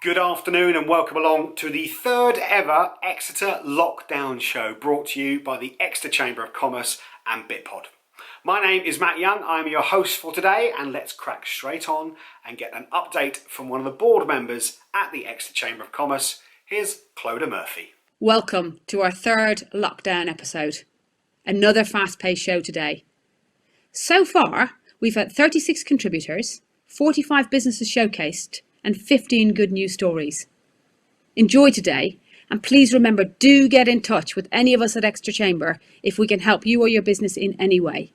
Good afternoon and welcome along to the third ever Exeter Lockdown Show, brought to you by the Exeter Chamber of Commerce and Bitpod. My name is Matt Young, I'm your host for today, and let's crack straight on and get an update from one of the board members at the Exeter Chamber of Commerce. Here's Clodagh Murphy. Welcome to our third lockdown episode. Another fast-paced show today. So far, we've had 36 contributors, 45 businesses showcased, and 15 good news stories. Enjoy today, and please remember, do get in touch with any of us at Exeter Chamber if we can help you or your business in any way.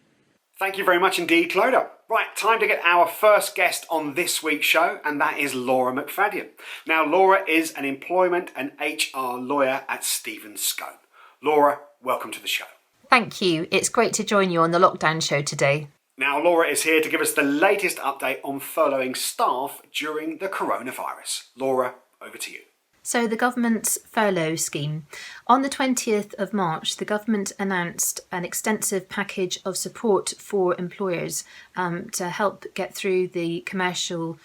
Thank you very much indeed, Clodagh. Right, time to get our first guest on this week's show, and that is Laura McFadyen. Now, Laura is an employment and HR lawyer at Stephens Scown. Laura, welcome to the show. Thank you. It's great to join you on the lockdown show today. Now, Laura is here to give us the latest update on furloughing staff during the coronavirus. Laura, over to you. So the government's furlough scheme. On the 20th of March, the government announced an extensive package of support for employers to help get through the commercial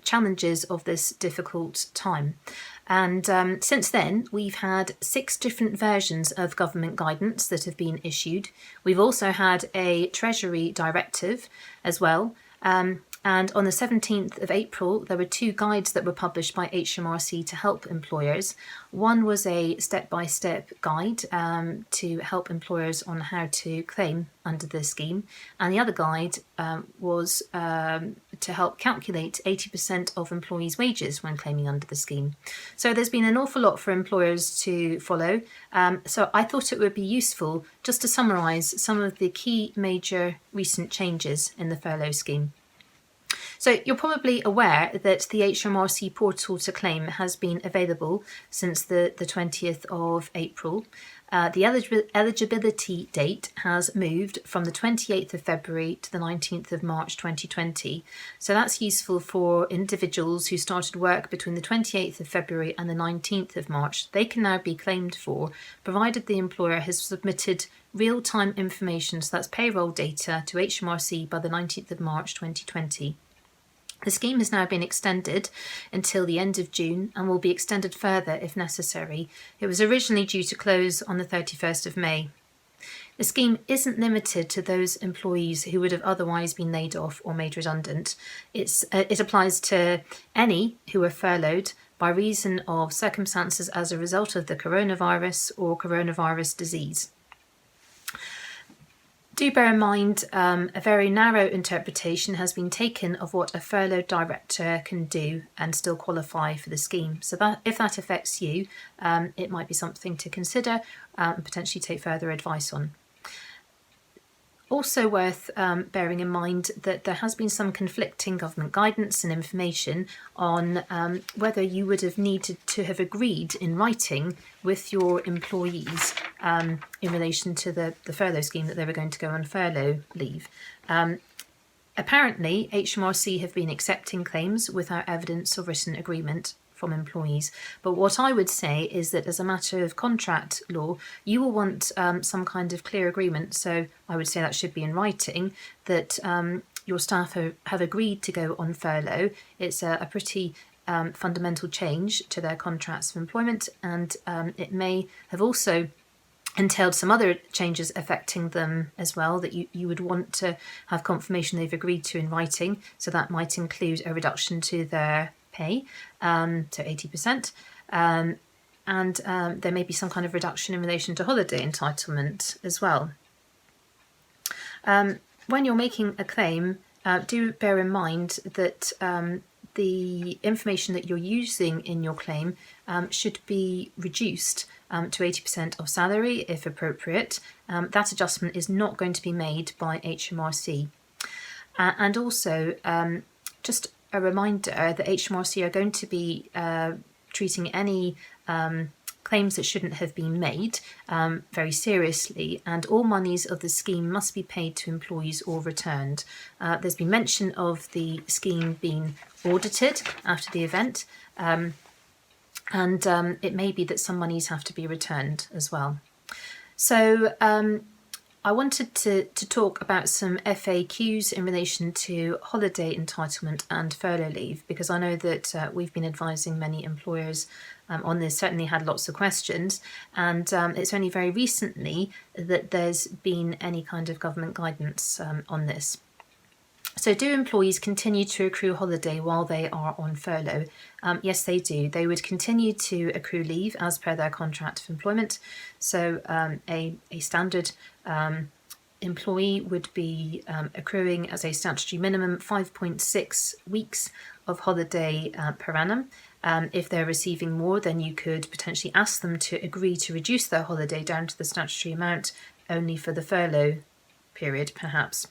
challenges of this difficult time. And since then, we've had 6 different versions of government guidance that have been issued. We've also had a Treasury directive as well. And on the 17th of April, there were 2 guides that were published by HMRC to help employers. One was a step-by-step guide to help employers on how to claim under the scheme. And the other guide was to help calculate 80% of employees' wages when claiming under the scheme. So there's been an awful lot for employers to follow. So I thought it would be useful just to summarise some of the key major recent changes in the furlough scheme. So you're probably aware that the HMRC portal to claim has been available since the 20th of April. The eligibility date has moved from the 28th of February to the 19th of March 2020. So that's useful for individuals who started work between the 28th of February and the 19th of March. They can now be claimed for, provided the employer has submitted real-time information, so that's payroll data, to HMRC by the 19th of March 2020. The scheme has now been extended until the end of June and will be extended further if necessary. It was originally due to close on the 31st of May. The scheme isn't limited to those employees who would have otherwise been laid off or made redundant. It applies to any who are furloughed by reason of circumstances as a result of the coronavirus or coronavirus disease. Do bear in mind a very narrow interpretation has been taken of what a furlough director can do and still qualify for the scheme. So that if that affects you, it might be something to consider and potentially take further advice on. Also worth bearing in mind that there has been some conflicting government guidance and information on whether you would have needed to have agreed in writing with your employees in relation to the furlough scheme that they were going to go on furlough leave. Apparently, HMRC have been accepting claims without evidence of written agreement from employees. But what I would say is that as a matter of contract law, you will want some kind of clear agreement. So I would say that should be in writing, that your staff have agreed to go on furlough. It's a pretty fundamental change to their contracts of employment, and it may have also entailed some other changes affecting them as well that you would want to have confirmation they've agreed to in writing. So that might include a reduction to their pay to 80%, and there may be some kind of reduction in relation to holiday entitlement as well. When you're making a claim, do bear in mind that the information that you're using in your claim should be reduced to 80% of salary if appropriate. That adjustment is not going to be made by HMRC. And also, just a reminder that HMRC are going to be treating any claims that shouldn't have been made very seriously, and all monies of the scheme must be paid to employees or returned. There's been mention of the scheme being audited after the event, and it may be that some monies have to be returned as well. So I wanted to talk about some FAQs in relation to holiday entitlement and furlough leave, because I know that we've been advising many employers on this, certainly had lots of questions, and it's only very recently that there's been any kind of government guidance on this. So do employees continue to accrue holiday while they are on furlough? Yes, they do. They would continue to accrue leave as per their contract of employment. So a standard employee would be accruing as a statutory minimum 5.6 weeks of holiday per annum. If they're receiving more, then you could potentially ask them to agree to reduce their holiday down to the statutory amount only for the furlough period, perhaps.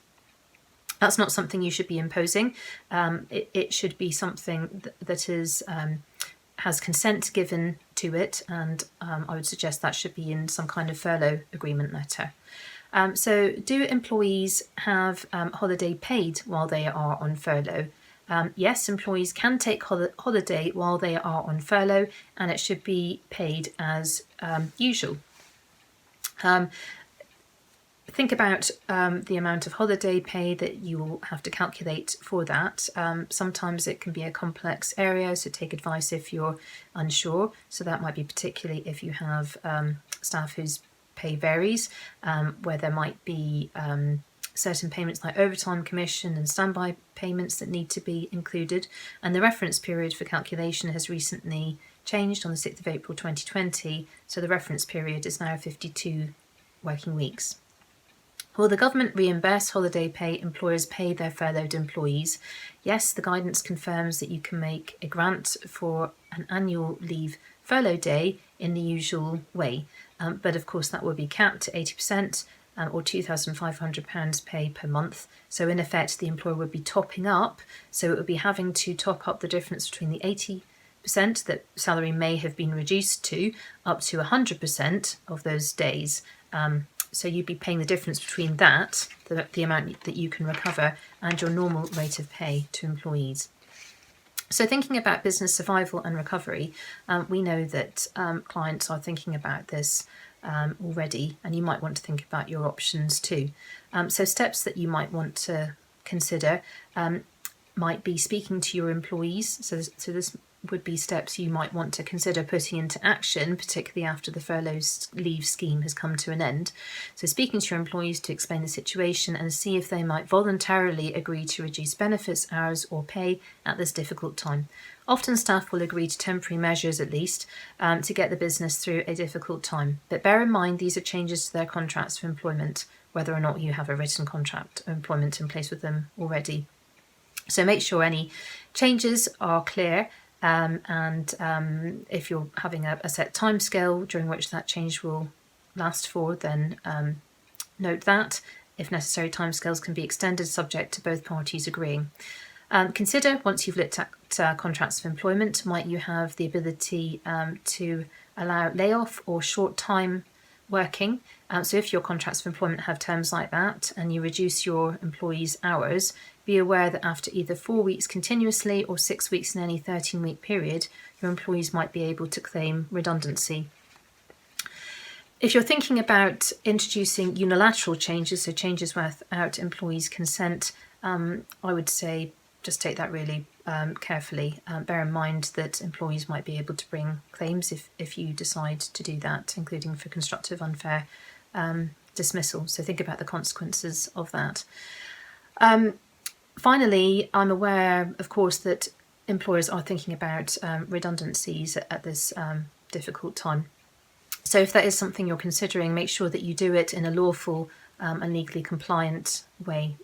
That's not something you should be imposing. It should be something that is has consent given to it, and I would suggest that should be in some kind of furlough agreement letter. So do employees have holiday paid while they are on furlough? Yes, employees can take holiday while they are on furlough, and it should be paid as usual. Think about the amount of holiday pay that you will have to calculate for that. Sometimes it can be a complex area, so take advice if you're unsure. So that might be particularly if you have staff whose pay varies, where there might be certain payments like overtime commission and standby payments that need to be included. And the reference period for calculation has recently changed on the 6th of April 2020, so the reference period is now 52 working weeks. Will the government reimburse holiday pay employers pay their furloughed employees? Yes, the guidance confirms that you can make a grant for an annual leave furlough day in the usual way, but of course that will be capped to 80% or £2,500 pay per month. So in effect, the employer would be topping up, so it would be having to top up the difference between the 80% that salary may have been reduced to up to 100% of those days. So you'd be paying the difference between that, the amount that you can recover, and your normal rate of pay to employees. So thinking about business survival and recovery, we know that clients are thinking about this already, and you might want to think about your options too. So steps that you might want to consider might be speaking to your employees. So this would be steps you might want to consider putting into action, particularly after the furlough leave scheme has come to an end. So speaking to your employees to explain the situation and see if they might voluntarily agree to reduce benefits, hours or pay at this difficult time. Often staff will agree to temporary measures at least to get the business through a difficult time. But bear in mind these are changes to their contracts of employment, whether or not you have a written contract of employment in place with them already. So make sure any changes are clear. And if you're having a set timescale during which that change will last for, then note that. If necessary, timescales can be extended subject to both parties agreeing. Consider, once you've looked at contracts of employment, might you have the ability to allow layoff or short time working. So if your contracts of employment have terms like that and you reduce your employees' hours, be aware that after either 4 weeks continuously or 6 weeks in any 13-week period, your employees might be able to claim redundancy. If you're thinking about introducing unilateral changes, so changes without employees' consent, I would say just take that really carefully. Bear in mind that employees might be able to bring claims if you decide to do that, including for constructive unfair dismissal. So think about the consequences of that. Finally, I'm aware, of course, that employers are thinking about redundancies at this difficult time. So if that is something you're considering, make sure that you do it in a lawful and legally compliant way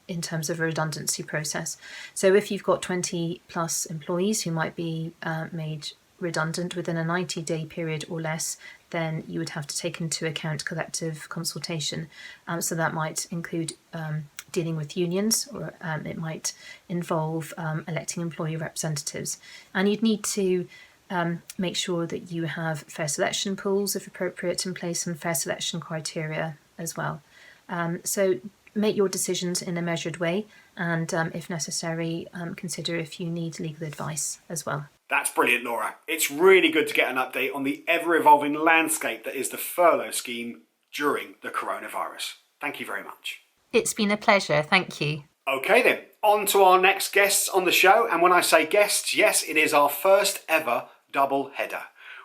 in terms of a redundancy process. So if you've got 20 plus employees who might be made redundant within a 90-day period or less, then you would have to take into account collective consultation. So that might include dealing with unions, or it might involve electing employee representatives. And you'd need to make sure that you have fair selection pools, if appropriate, in place, and fair selection criteria as well. So make your decisions in a measured way, and if necessary, consider if you need legal advice as well. That's brilliant, Laura. It's really good to get an update on the ever-evolving landscape that is the furlough scheme during the coronavirus. Thank you very much. It's been a pleasure, thank you. Okay then, on to our next guests on the show. And when I say guests, yes, it is our first ever double header.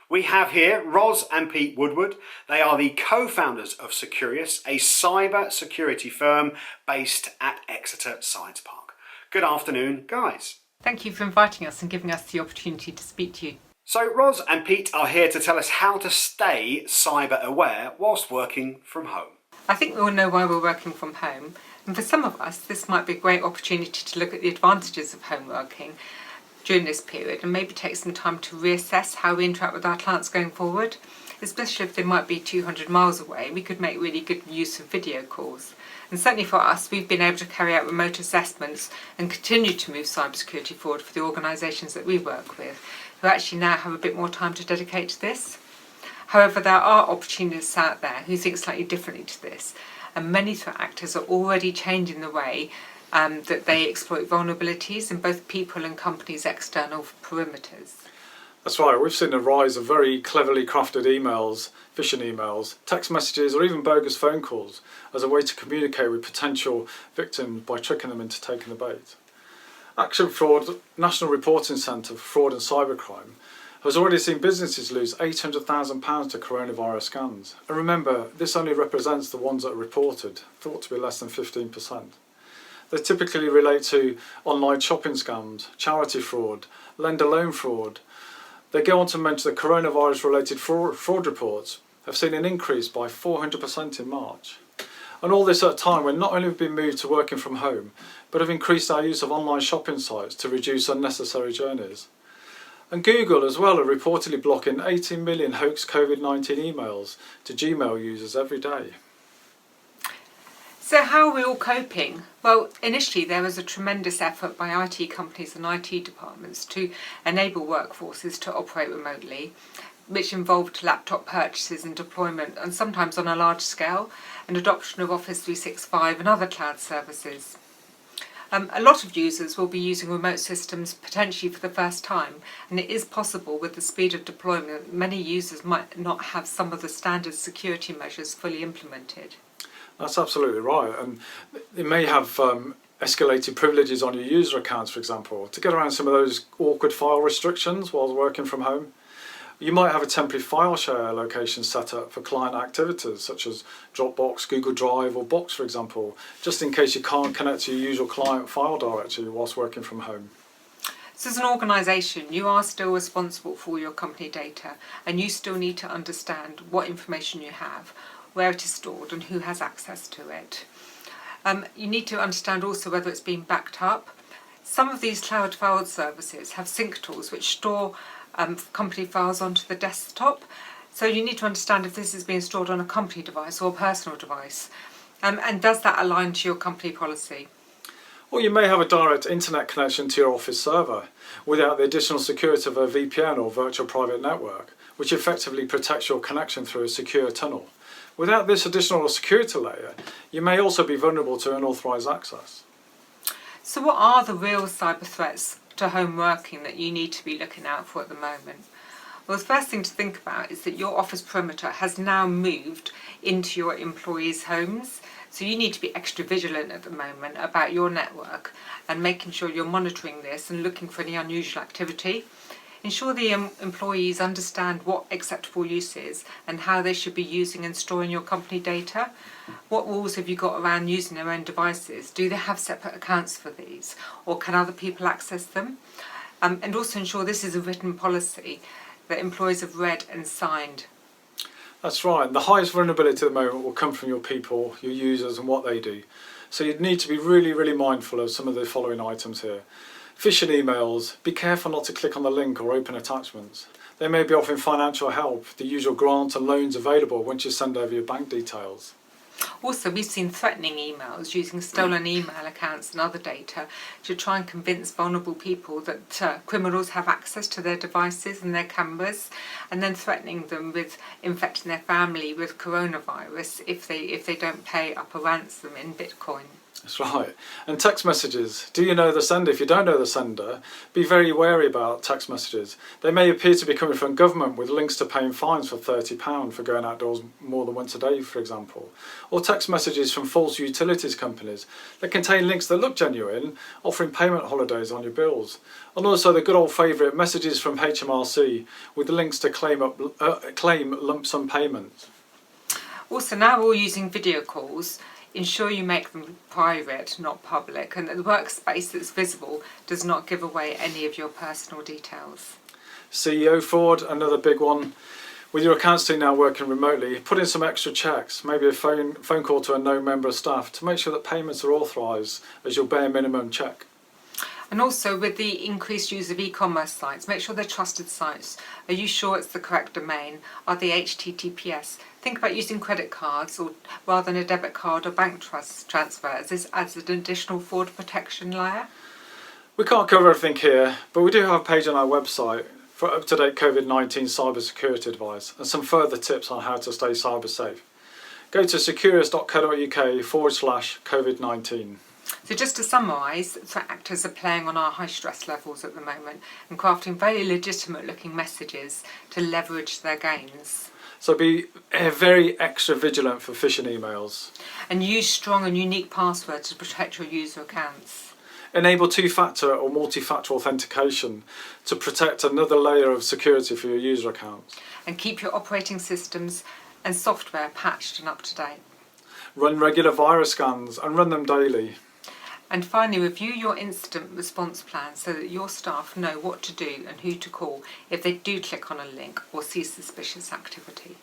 We have here Roz and Pete Woodward. They are the co-founders of Securious, a cyber security firm based at Exeter Science Park. Good afternoon, guys. Thank you for inviting us and giving us the opportunity to speak to you. So Roz and Pete are here to tell us how to stay cyber aware whilst working from home. I think we all know why we're working from home, and for some of us this might be a great opportunity to look at the advantages of home working during this period and maybe take some time to reassess how we interact with our clients going forward. Especially if they might be 200 miles away, we could make really good use of video calls. And certainly for us, we've been able to carry out remote assessments and continue to move cybersecurity forward for the organisations that we work with, who actually now have a bit more time to dedicate to this. However, there are opportunists out there who think slightly differently to this, and many threat actors are already changing the way that they exploit vulnerabilities in both people and companies' external perimeters. That's right, we've seen a rise of very cleverly crafted emails, phishing emails, text messages or even bogus phone calls as a way to communicate with potential victims by tricking them into taking the bait. Action Fraud National Reporting Centre for Fraud and Cybercrime has already seen businesses lose £800,000 to coronavirus scams. And remember, this only represents the ones that are reported, thought to be less than 15%. They typically relate to online shopping scams, charity fraud, lender-loan fraud. They go on to mention that coronavirus-related fraud reports have seen an increase by 400% in March. And all this at a time when not only have we been moved to working from home, but have increased our use of online shopping sites to reduce unnecessary journeys. And Google as well are reportedly blocking 18 million hoax COVID-19 emails to Gmail users every day. So how are we all coping? Well, initially there was a tremendous effort by IT companies and IT departments to enable workforces to operate remotely, which involved laptop purchases and deployment, and sometimes on a large scale, and adoption of Office 365 and other cloud services. A lot of users will be using remote systems potentially for the first time, and it is possible with the speed of deployment many users might not have some of the standard security measures fully implemented. That's absolutely right, and it may have escalated privileges on your user accounts, for example, to get around some of those awkward file restrictions while working from home. You might have a temporary file share location set up for client activities such as Dropbox, Google Drive or Box, for example, just in case you can't connect to your usual client file directory whilst working from home. So as an organisation, you are still responsible for your company data, and you still need to understand what information you have, where it is stored and who has access to it. You need to understand also whether it's being backed up. Some of these cloud file services have sync tools which store company files onto the desktop, so you need to understand if this is being stored on a company device or a personal device, and does that align to your company policy? Or you may have a direct internet connection to your office server without the additional security of a VPN or virtual private network, which effectively protects your connection through a secure tunnel. Without this additional security layer, you may also be vulnerable to unauthorised access. So what are the real cyber threats to home working that you need to be looking out for at the moment? Well, the first thing to think about is that your office perimeter has now moved into your employees' homes. So you need to be extra vigilant at the moment about your network and making sure you're monitoring this and looking for any unusual activity. Ensure the employees understand what acceptable use is and how they should be using and storing your company data. What rules have you got around using their own devices? Do they have separate accounts for these, or can other people access them? And also ensure this is a written policy that employees have read and signed. That's right, the highest vulnerability at the moment will come from your people, your users and what they do. So you need to be really mindful of some of the following items here. Phishing emails, be careful not to click on the link or open attachments. They may be offering financial help, the usual grants and loans available once you send over your bank details. Also, we've seen threatening emails using stolen email accounts and other data to try and convince vulnerable people that criminals have access to their devices and their cameras, and then threatening them with infecting their family with coronavirus if they don't pay up a ransom in Bitcoin. That's right. And text messages. Do you know the sender? If you don't know the sender, be very wary about text messages. They may appear to be coming from government with links to paying fines for £30 for going outdoors more than once a day, for example. Or text messages from false utilities companies that contain links that look genuine, offering payment holidays on your bills. And also the good old favourite messages from HMRC with links to claim lump sum payments. Also, now we're all using video calls. Ensure you make them private, not public, and that the workspace that's visible does not give away any of your personal details. CEO fraud, another big one. With your accounts team now working remotely, put in some extra checks, maybe a phone call to a known member of staff to make sure that payments are authorised as your bare minimum check. And also with the increased use of e-commerce sites, make sure they're trusted sites. Are you sure it's the correct domain? Are they HTTPS? Think about using credit cards or rather than a debit card or bank transfer, as this adds an additional fraud protection layer. We can't cover everything here, but we do have a page on our website for up-to-date COVID-19 cybersecurity advice and some further tips on how to stay cyber safe. Go to securus.co.uk/COVID-19. So just to summarise, threat actors are playing on our high stress levels at the moment and crafting very legitimate looking messages to leverage their gains. So be very extra vigilant for phishing emails. And use strong and unique passwords to protect your user accounts. Enable two-factor or multi-factor authentication to protect another layer of security for your user accounts. And keep your operating systems and software patched and up to date. Run regular virus scans and run them daily. And finally, review your incident response plan so that your staff know what to do and who to call if they do click on a link or see suspicious activity.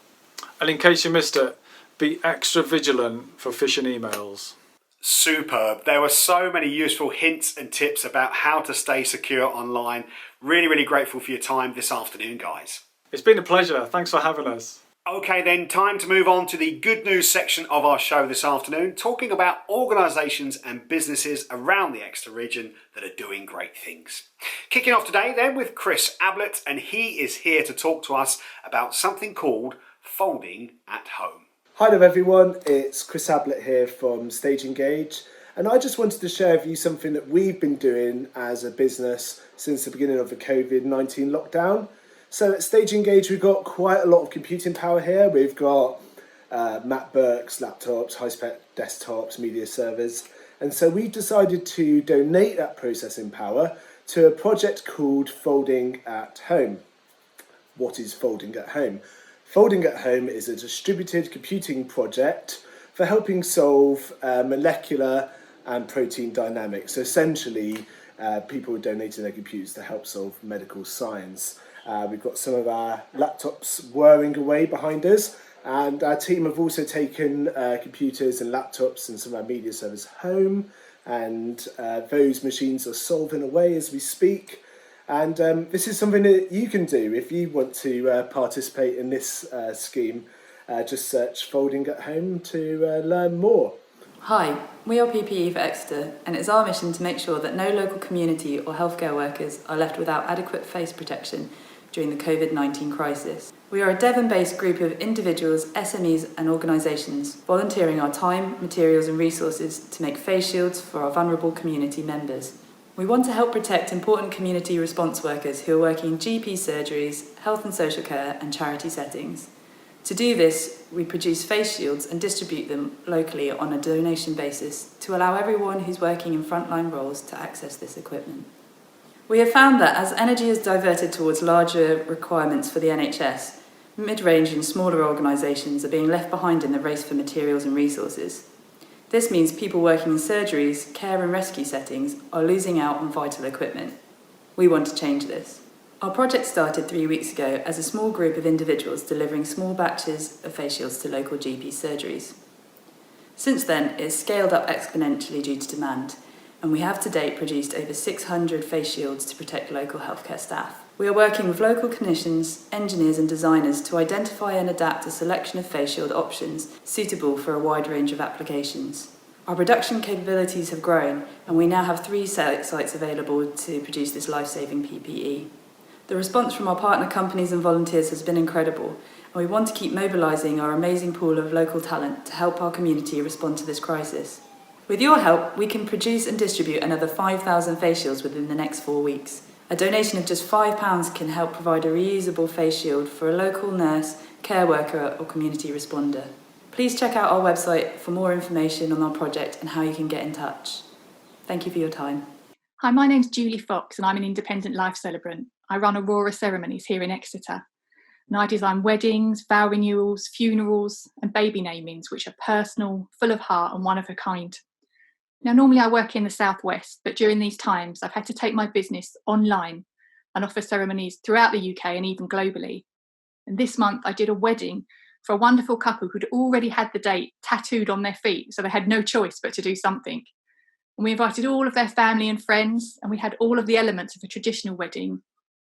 And in case you missed it, be extra vigilant for phishing emails. Superb. There were so many useful hints and tips about how to stay secure online. Really grateful for your time this afternoon, guys. It's been a pleasure. Thanks for having us. Okay then, time to move on to the good news section of our show this afternoon, talking about organisations and businesses around the Exeter region that are doing great things. Kicking off today then with Chris Ablett, and he is here to talk to us about something called folding at home. Hi there everyone, it's Chris Ablett here from Stage Engage, and I just wanted to share with you something that we've been doing as a business since the beginning of the COVID-19 lockdown. So at Stage Engage we've got quite a lot of computing power here. We've got MacBooks, laptops, high-spec desktops, media servers, and so we've decided to donate that processing power to a project called Folding at Home. What is Folding at Home? Folding at Home is a distributed computing project for helping solve molecular and protein dynamics. So essentially, people are donating their computers to help solve medical science. We've got some of our laptops whirring away behind us, and our team have also taken computers and laptops and some of our media servers home, and those machines are solving away as we speak. And this is something that you can do if you want to participate in this scheme. Just search Folding at Home to learn more. Hi, we are PPE for Exeter, and it's our mission to make sure that no local community or healthcare workers are left without adequate face protection during the COVID-19 crisis. We are a Devon-based group of individuals, SMEs and organisations volunteering our time, materials and resources to make face shields for our vulnerable community members. We want to help protect important community response workers who are working in GP surgeries, health and social care and charity settings. To do this, we produce face shields and distribute them locally on a donation basis to allow everyone who's working in frontline roles to access this equipment. We have found that as energy is diverted towards larger requirements for the NHS, mid-range and smaller organisations are being left behind in the race for materials and resources. This means people working in surgeries, care and rescue settings are losing out on vital equipment. We want to change this. Our project started 3 weeks ago as a small group of individuals delivering small batches of face shields to local GP surgeries. Since then, it has scaled up exponentially due to demand, and we have to date produced over 600 face shields to protect local healthcare staff. We are working with local clinicians, engineers and designers to identify and adapt a selection of face shield options suitable for a wide range of applications. Our production capabilities have grown, and we now have 3 sites available to produce this life-saving PPE. The response from our partner companies and volunteers has been incredible, and we want to keep mobilising our amazing pool of local talent to help our community respond to this crisis. With your help, we can produce and distribute another 5,000 face shields within the next 4 weeks. A donation of just £5 can help provide a reusable face shield for a local nurse, care worker or community responder. Please check out our website for more information on our project and how you can get in touch. Thank you for your time. Hi, my name's Julie Fox and I'm an independent life celebrant. I run Aurora Ceremonies here in Exeter. And I design weddings, vow renewals, funerals and baby namings, which are personal, full of heart and one of a kind. Now, normally I work in the Southwest, but during these times I've had to take my business online and offer ceremonies throughout the UK and even globally. And this month I did a wedding for a wonderful couple who'd already had the date tattooed on their feet, so they had no choice but to do something. And we invited all of their family and friends, and we had all of the elements of a traditional wedding,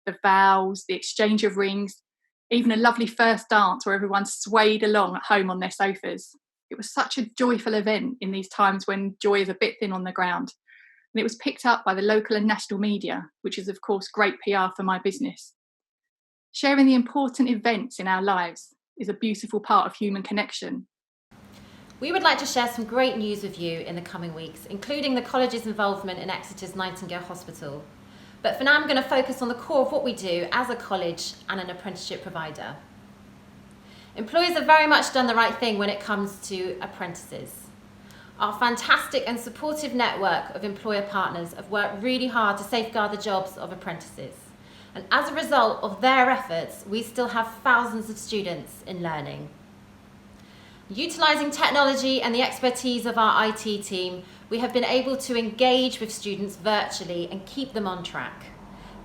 the vows, the exchange of rings, even a lovely first dance where everyone swayed along at home on their sofas. It was such a joyful event in these times when joy is a bit thin on the ground. And it was picked up by the local and national media, which is of course great PR for my business. Sharing the important events in our lives is a beautiful part of human connection. We would like to share some great news with you in the coming weeks, including the college's involvement in Exeter's Nightingale Hospital. But for now, I'm going to focus on the core of what we do as a college and an apprenticeship provider. Employers have very much done the right thing when it comes to apprentices. Our fantastic and supportive network of employer partners have worked really hard to safeguard the jobs of apprentices. And as a result of their efforts, we still have thousands of students in learning. Utilising technology and the expertise of our IT team, we have been able to engage with students virtually and keep them on track.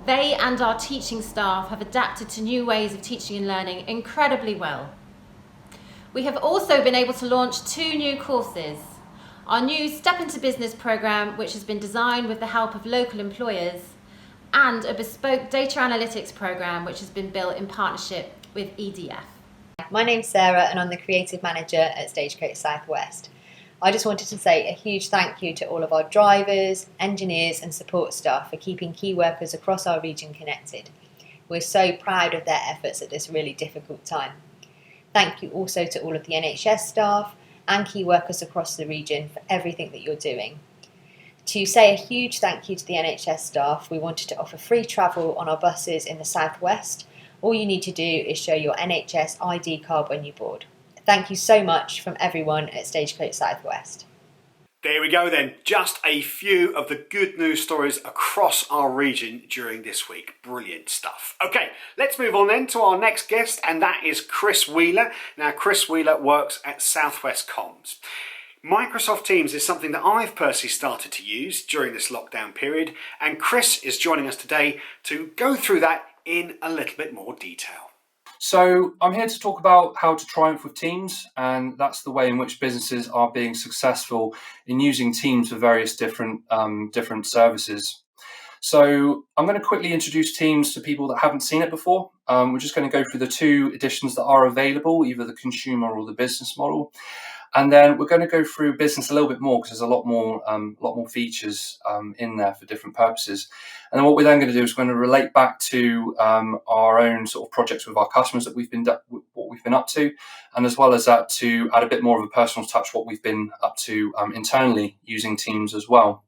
They and our teaching staff have adapted to new ways of teaching and learning incredibly well. We have also been able to launch 2 new courses. Our new Step Into Business programme, which has been designed with the help of local employers, and a bespoke data analytics programme, which has been built in partnership with EDF. My name's Sarah and I'm the Creative Manager at Stagecoach Southwest. I just wanted to say a huge thank you to all of our drivers, engineers and support staff for keeping key workers across our region connected. We're so proud of their efforts at this really difficult time. Thank you also to all of the NHS staff and key workers across the region for everything that you're doing. To say a huge thank you to the NHS staff, we wanted to offer free travel on our buses in the Southwest. All you need to do is show your NHS ID card when you board. Thank you so much from everyone at Stagecoach Southwest. There we go then, just a few of the good news stories across our region during this week. Brilliant stuff. Okay, let's move on then to our next guest, and that is Chris Wheeler. Now, Chris Wheeler works at Southwest Comms. Microsoft Teams is something that I've personally started to use during this lockdown period, and Chris is joining us today to go through that in a little bit more detail. So I'm here to talk about how to triumph with Teams, and that's the way in which businesses are being successful in using Teams for various different services. So I'm going to quickly introduce Teams to people that haven't seen it before. We're just going to go through the 2 editions that are available, either the consumer or the business model. And then we're going to go through business a little bit more because there's a lot more features in there for different purposes. And then what we're then going to do is we're going to relate back to our own sort of projects with our customers that what we've been up to, and as well as that to add a bit more of a personal touch what we've been up to internally using Teams as well.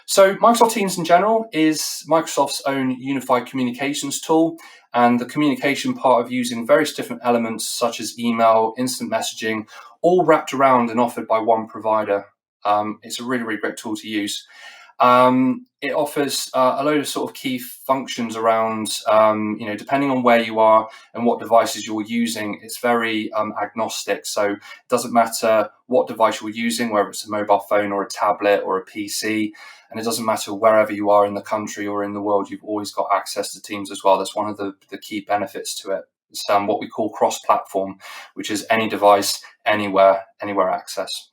So Microsoft Teams in general is Microsoft's own unified communications tool, and the communication part of using various different elements such as email, instant messaging, all wrapped around and offered by one provider. It's a really, really great tool to use. It offers a load of sort of key functions around, depending on where you are and what devices you're using, it's very agnostic. So it doesn't matter what device you're using, whether it's a mobile phone or a tablet or a PC, and it doesn't matter wherever you are in the country or in the world, you've always got access to Teams as well. That's one of the key benefits to it. It's what we call cross-platform, which is any device, anywhere access.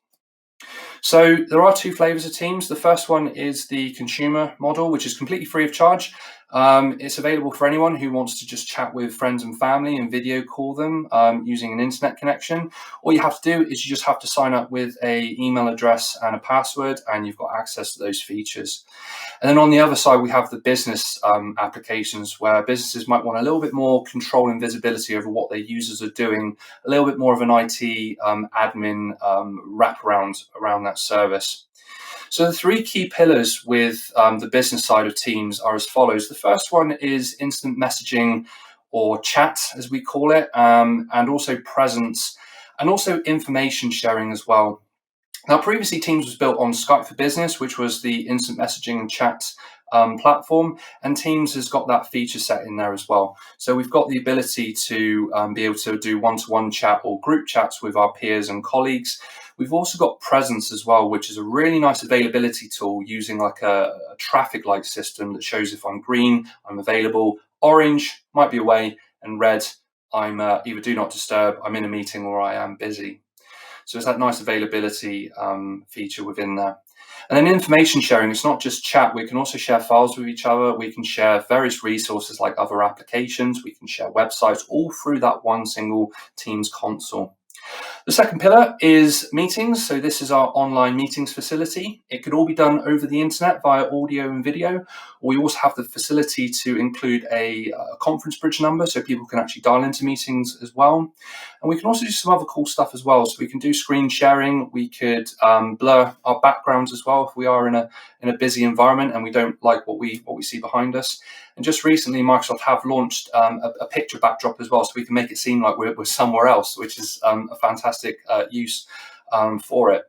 So there are 2 flavors of Teams. The first one is the consumer model, which is completely free of charge. It's available for anyone who wants to just chat with friends and family and video call them using an internet connection. All you have to do is you just have to sign up with an email address and a password, and you've got access to those features. And then on the other side, we have the business applications, where businesses might want a little bit more control and visibility over what their users are doing, a little bit more of an IT admin wraparound around that service. So the three key pillars with the business side of Teams are as follows. The first one is instant messaging, or chat as we call it, and also presence, and also information sharing as well. Now, previously Teams was built on Skype for Business, which was the instant messaging and chat platform, and Teams has got that feature set in there as well. So we've got the ability to be able to do one-to-one chat or group chats with our peers and colleagues. We've also got Presence as well, which is a really nice availability tool using like a traffic light system that shows if I'm green, I'm available, orange, might be away, and red, I'm either do not disturb, I'm in a meeting, or I am busy. So it's that nice availability feature within there. And then information sharing, it's not just chat. We can also share files with each other. We can share various resources like other applications. We can share websites, all through that one single Teams console. The second pillar is meetings. So this is our online meetings facility. It could all be done over the internet via audio and video. We also have the facility to include a conference bridge number, so people can actually dial into meetings as well. And we can also do some other cool stuff as well. So we can do screen sharing. We could blur our backgrounds as well if we are in a busy environment and we don't like what we see behind us. And just recently, Microsoft have launched a picture backdrop as well, so we can make it seem like we're somewhere else, which is a fantastic use for it.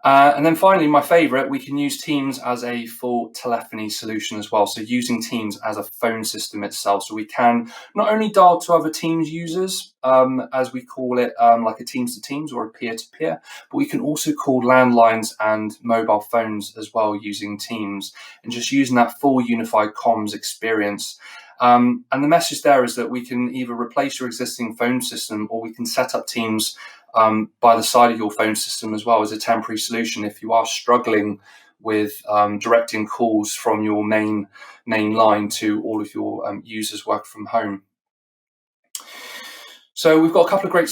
And then finally, my favorite, we can use Teams as a full telephony solution as well. So using Teams as a phone system itself. So we can not only dial to other Teams users, as we call it, like a Teams to Teams or a peer-to-peer, but we can also call landlines and mobile phones as well using Teams, and just using that full unified comms experience. And the message there is that we can either replace your existing phone system, or we can set up Teams by the side of your phone system as well as a temporary solution if you are struggling with directing calls from your main line to all of your users work from home. So we've got a couple of great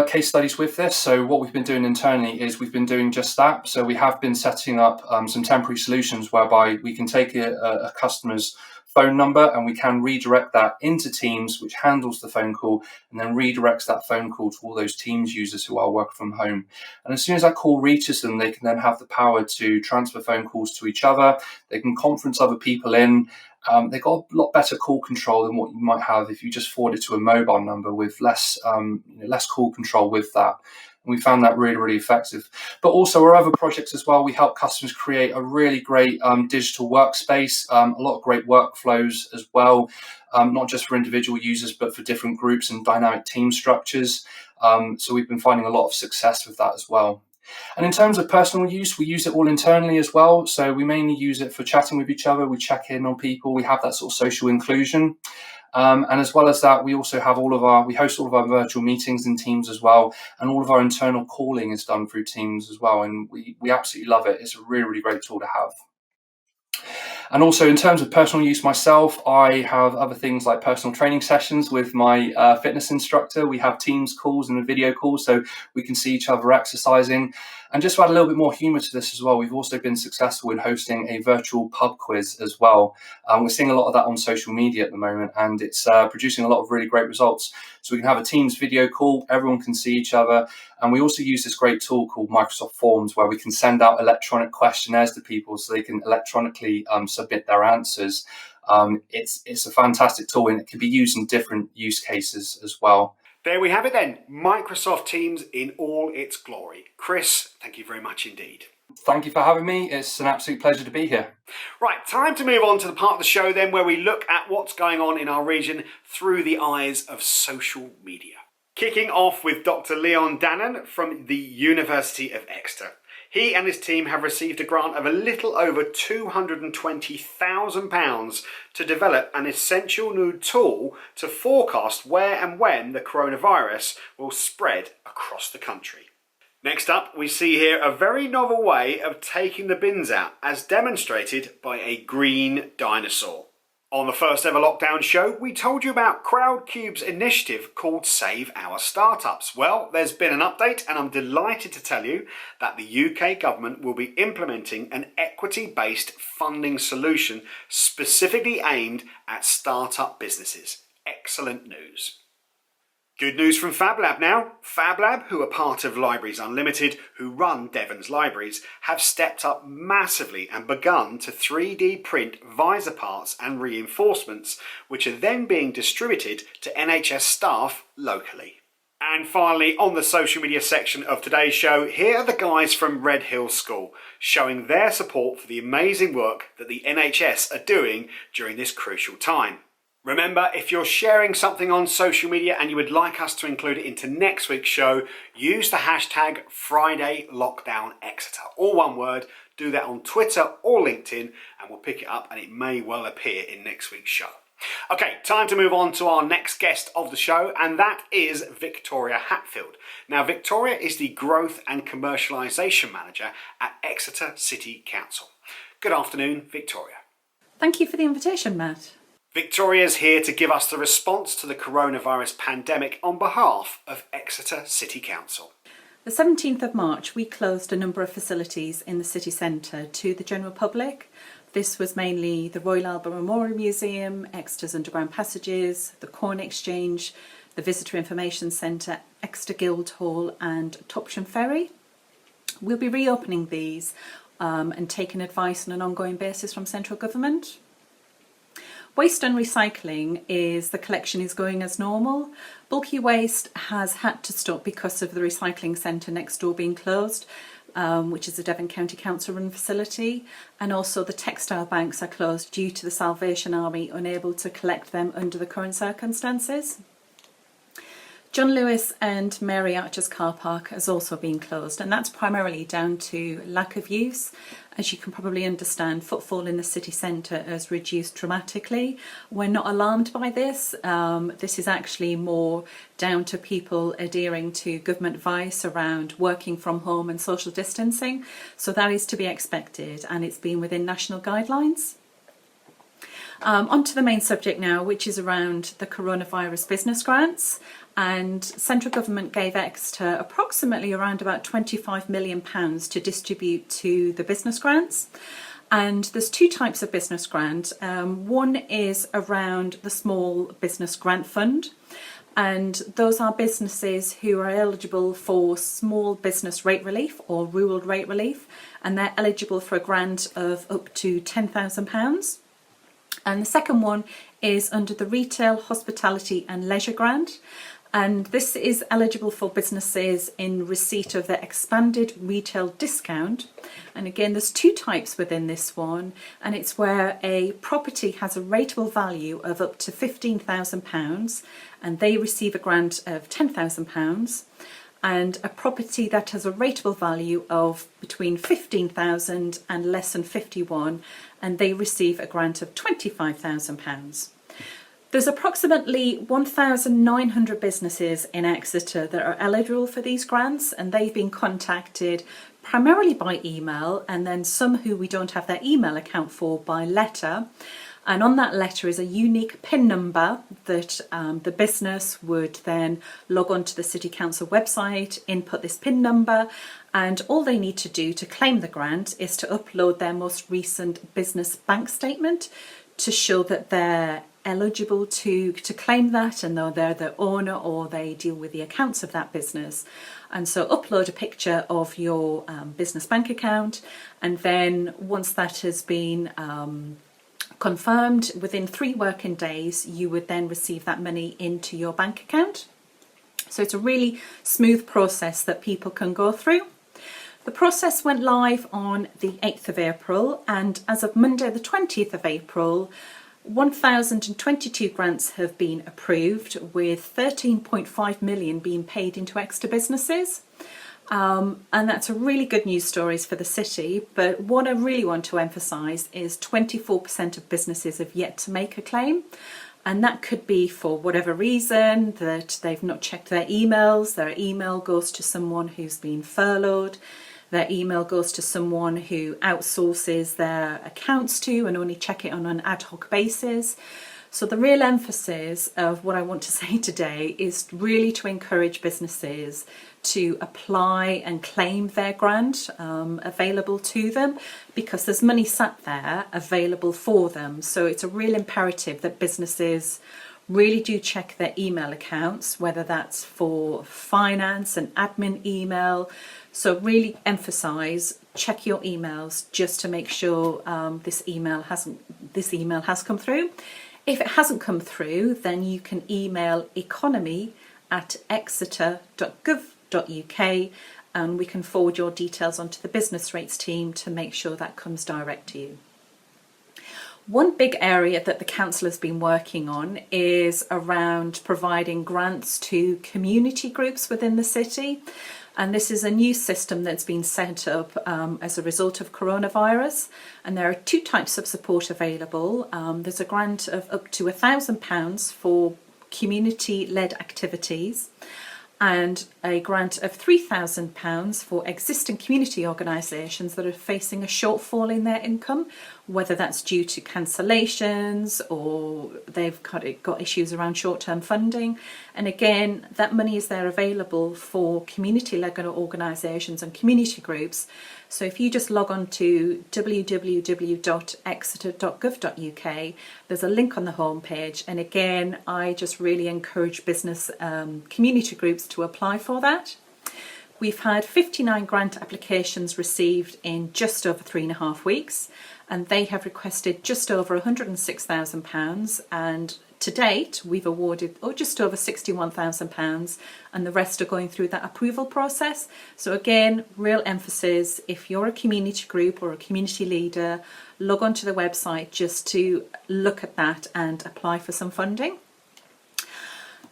case studies with this. So what we've been doing internally is we've been doing just that. So we have been setting up some temporary solutions whereby we can take a customer's phone number and we can redirect that into Teams, which handles the phone call and then redirects that phone call to all those Teams users who are working from home. And as soon as that call reaches them, they can then have the power to transfer phone calls to each other. They can conference other people in. They've got a lot better call control than what you might have if you just forward it to a mobile number with less call control with that. And we found that really, really effective. But also our other projects as well, we help customers create a really great digital workspace, a lot of great workflows as well, not just for individual users, but for different groups and dynamic team structures. So we've been finding a lot of success with that as well. And in terms of personal use, we use it all internally as well. So we mainly use it for chatting with each other. We check in on people. We have that sort of social inclusion. And as well as that, we also have we host all of our virtual meetings in Teams as well. And all of our internal calling is done through Teams as well. And we absolutely love it. It's a really, really great tool to have. And also in terms of personal use myself, I have other things like personal training sessions with my fitness instructor. We have Teams calls and a video call so we can see each other exercising. And just to add a little bit more humour to this as well, we've also been successful in hosting a virtual pub quiz as well. We're seeing a lot of that on social media at the moment, and it's producing a lot of really great results. So we can have a Teams video call, everyone can see each other. And we also use this great tool called Microsoft Forms, where we can send out electronic questionnaires to people so they can electronically submit their answers. It's a fantastic tool, and it can be used in different use cases as well. There we have it then, Microsoft Teams in all its glory. Chris, thank you very much indeed. Thank you for having me. It's an absolute pleasure to be here. Right, time to move on to the part of the show then where we look at what's going on in our region through the eyes of social media. Kicking off with Dr. Leon Dannon from the University of Exeter. He and his team have received a grant of a little over £220,000 to develop an essential new tool to forecast where and when the coronavirus will spread across the country. Next up, we see here a very novel way of taking the bins out, as demonstrated by a green dinosaur. On the first ever lockdown show, we told you about Crowdcube's initiative called Save Our Startups. Well, there's been an update and I'm delighted to tell you that the UK government will be implementing an equity-based funding solution specifically aimed at startup businesses. Excellent news. Good news from FabLab now. FabLab, who are part of Libraries Unlimited, who run Devon's Libraries, have stepped up massively and begun to 3D print visor parts and reinforcements, which are then being distributed to NHS staff locally. And finally, on the social media section of today's show, here are the guys from Red Hill School, showing their support for the amazing work that the NHS are doing during this crucial time. Remember, if you're sharing something on social media and you would like us to include it into next week's show, use the hashtag FridayLockdownExeter. All one word. Do that on Twitter or LinkedIn and we'll pick it up and it may well appear in next week's show. Okay, time to move on to our next guest of the show, and that is Victoria Hatfield. Now, Victoria is the Growth and Commercialisation Manager at Exeter City Council. Good afternoon, Victoria. Thank you for the invitation, Matt. Victoria's here to give us the response to the coronavirus pandemic on behalf of Exeter City Council. The 17th of March, we closed a number of facilities in the city centre to the general public. This was mainly the Royal Albert Memorial Museum, Exeter's Underground Passages, the Corn Exchange, the Visitor Information Centre, Exeter Guildhall and Topsham Ferry. We'll be reopening these and taking advice on an ongoing basis from central government. Waste and recycling the collection is going as normal. Bulky waste has had to stop because of the recycling centre next door being closed, which is a Devon County Council run facility, and also the textile banks are closed due to the Salvation Army unable to collect them under the current circumstances. John Lewis and Mary Archer's car park has also been closed, and that's primarily down to lack of use. As you can probably understand, footfall in the city centre has reduced dramatically. We're not alarmed by this. This is actually more down to people adhering to government advice around working from home and social distancing. So that is to be expected, and it's been within national guidelines. On to the main subject now, which is around the coronavirus business grants. And central government gave Exeter approximately around about £25 million to distribute to the business grants. And there's two types of business grant. One is around the Small Business Grant Fund. And those are businesses who are eligible for small business rate relief or rural rate relief. And they're eligible for a grant of up to £10,000. And the second one is under the Retail, Hospitality and Leisure Grant. And this is eligible for businesses in receipt of the expanded retail discount. And again, there's two types within this one, and it's where a property has a rateable value of up to £15,000 and they receive a grant of £10,000, and a property that has a rateable value of between £15,000 and less than 51, and they receive a grant of £25,000. There's approximately 1,900 businesses in Exeter that are eligible for these grants, and they've been contacted primarily by email, and then some who we don't have their email account for by letter. And on that letter is a unique PIN number that the business would then log on to the City Council website, input this PIN number, and all they need to do to claim the grant is to upload their most recent business bank statement to show that they're eligible to claim that, and though they're the owner or they deal with the accounts of that business. And so upload a picture of your business bank account, and then once that has been confirmed, within 3 working days you would then receive that money into your bank account. So it's a really smooth process that people can go through. The process went live on the 8th of April, and as of Monday the 20th of April 1,022 grants have been approved, with 13.5 million being paid into Exeter businesses. And that's a really good news stories for the city, but what I really want to emphasise is 24% of businesses have yet to make a claim, and that could be for whatever reason, that they've not checked their emails, their email goes to someone who's been furloughed, their email goes to someone who outsources their accounts to and only check it on an ad hoc basis. So the real emphasis of what I want to say today is really to encourage businesses to apply and claim their grant available to them, because there's money sat there available for them. So it's a real imperative that businesses really do check their email accounts, whether that's for finance and admin email. So really emphasize, check your emails just to make sure this email has come through. If it hasn't come through, then you can email economy@exeter.gov.uk and we can forward your details onto the business rates team to make sure that comes direct to you. One big area that the council has been working on is around providing grants to community groups within the city. And this is a new system that's been set up as a result of coronavirus. And there are two types of support available. There's a grant of up to £1,000 for community-led activities, and a grant of £3,000 for existing community organisations that are facing a shortfall in their income, whether that's due to cancellations or they've got issues around short-term funding. And again, that money is there available for community-led organisations and community groups. So if you just log on to www.exeter.gov.uk, there's a link on the homepage. And again, I just really encourage business community groups to apply for that. We've had 59 grant applications received in just over 3.5 weeks, and they have requested just over £106,000, and to date we've awarded just over £61,000, and the rest are going through that approval process. So again, real emphasis, if you're a community group or a community leader, log on to the website just to look at that and apply for some funding.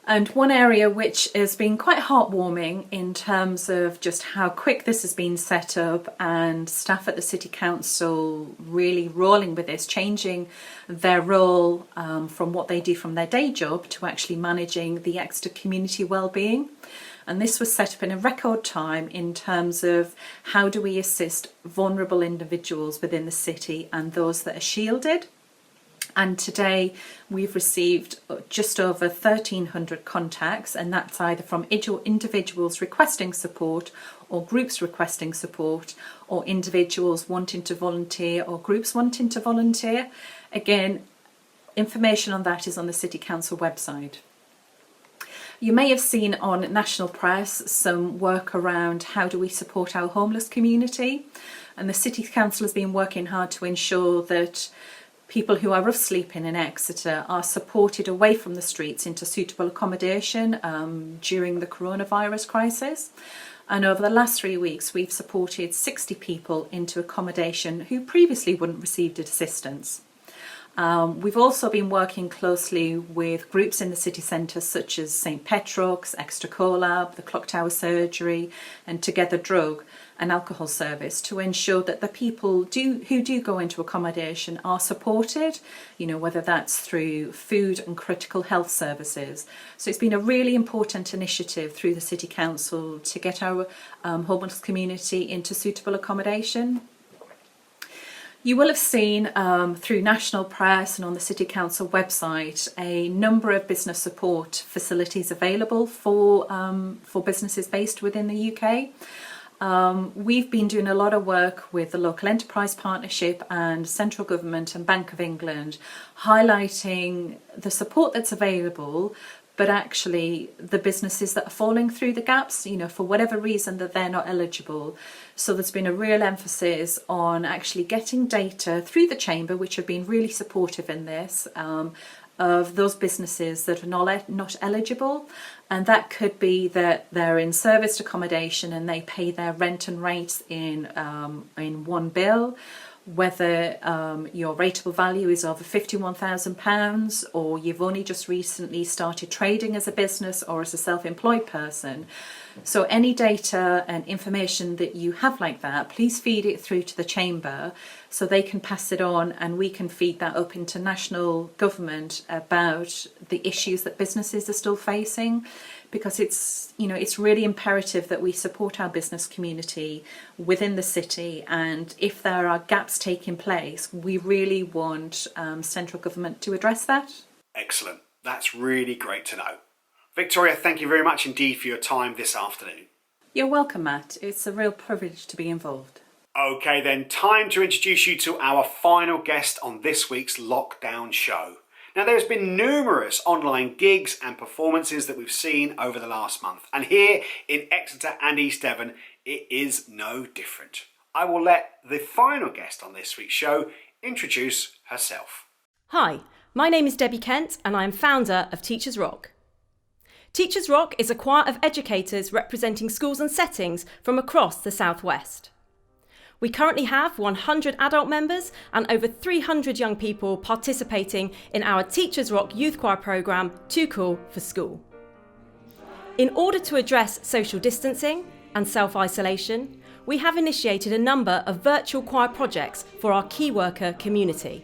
And one area which has been quite heartwarming in terms of just how quick this has been set up, and staff at the City Council really rolling with this, changing their role from what they do from their day job to actually managing the Exeter community wellbeing. And this was set up in a record time in terms of how do we assist vulnerable individuals within the city and those that are shielded. And today we've received just over 1,300 contacts, and that's either from individuals requesting support or groups requesting support, or individuals wanting to volunteer or groups wanting to volunteer. Again, information on that is on the City Council website. You may have seen on national press some work around how do we support our homeless community, and the City Council has been working hard to ensure that people who are rough sleeping in Exeter are supported away from the streets into suitable accommodation during the coronavirus crisis. And over the last 3 weeks, we've supported 60 people into accommodation who previously wouldn't received assistance. We've also been working closely with groups in the city centre such as St Petrock's, Exeter Collab, the Clock Tower Surgery and Together Drug and Alcohol Service to ensure that the people who do go into accommodation are supported, whether that's through food and critical health services. So it's been a really important initiative through the City Council to get our homeless community into suitable accommodation. You will have seen through national press and on the City Council website a number of business support facilities available for businesses based within the UK. We've been doing a lot of work with the Local Enterprise Partnership and Central Government and Bank of England, highlighting the support that's available, but actually the businesses that are falling through the gaps, for whatever reason that they're not eligible. So there's been a real emphasis on actually getting data through the Chamber, which have been really supportive in this, of those businesses that are not eligible. And that could be that they're in serviced accommodation and they pay their rent and rates in one bill, whether your rateable value is over £51,000 or you've only just recently started trading as a business or as a self-employed person. So any data and information that you have like that, please feed it through to the Chamber so they can pass it on and we can feed that up into national government about the issues that businesses are still facing. because it's really imperative that we support our business community within the city, and if there are gaps taking place, we really want central government to address that. Excellent. That's really great to know. Victoria, thank you very much indeed for your time this afternoon. You're welcome, Matt. It's a real privilege to be involved. Okay then, time to introduce you to our final guest on this week's lockdown show. Now, there's been numerous online gigs and performances that we've seen over the last month, and here in Exeter and East Devon, it is no different. I will let the final guest on this week's show introduce herself. Hi, my name is Debbie Kent and I am founder of Teachers Rock. Teachers Rock is a choir of educators representing schools and settings from across the South West. We currently have 100 adult members and over 300 young people participating in our Teachers Rock Youth Choir programme, Too Cool for School. In order to address social distancing and self-isolation, we have initiated a number of virtual choir projects for our key worker community.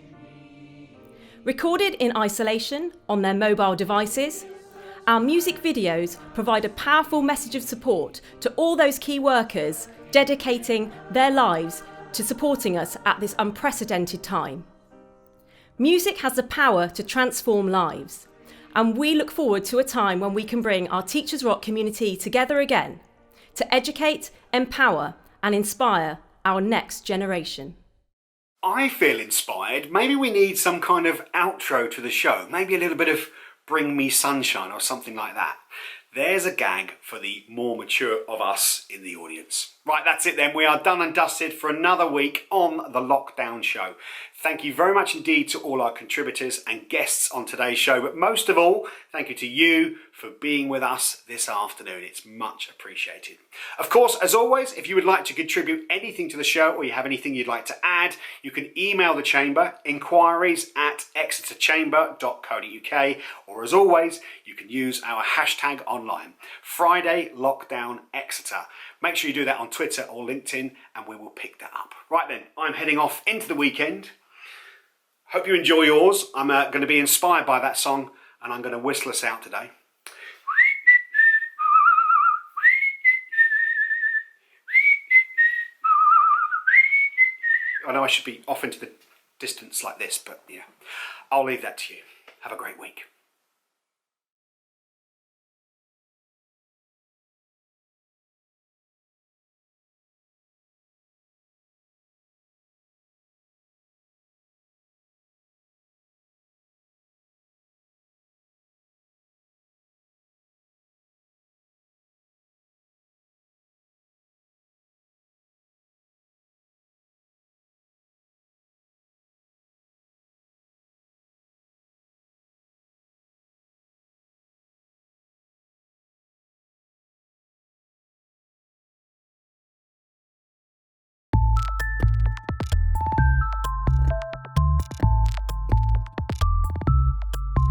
Recorded in isolation on their mobile devices, our music videos provide a powerful message of support to all those key workers dedicating their lives to supporting us at this unprecedented time. Music has the power to transform lives, and we look forward to a time when we can bring our Teachers Rock community together again to educate, empower and inspire our next generation. I feel inspired. Maybe we need some kind of outro to the show, maybe a little bit of Bring Me Sunshine or something like that. There's a gag for the more mature of us in the audience. Right, that's it then. We are done and dusted for another week on the Lockdown Show. Thank you very much indeed to all our contributors and guests on today's show, but most of all, thank you to you for being with us this afternoon. It's much appreciated. Of course, as always, if you would like to contribute anything to the show or you have anything you'd like to add, you can email the Chamber, inquiries@exeterchamber.co.uk, or as always, you can use our hashtag online, FridayLockdownExeter. Make sure you do that on Twitter or LinkedIn and we will pick that up. Right then, I'm heading off into the weekend. Hope you enjoy yours. I'm going to be inspired by that song and I'm going to whistle us out today. I know I should be off into the distance like this, but yeah, I'll leave that to you. Have a great week.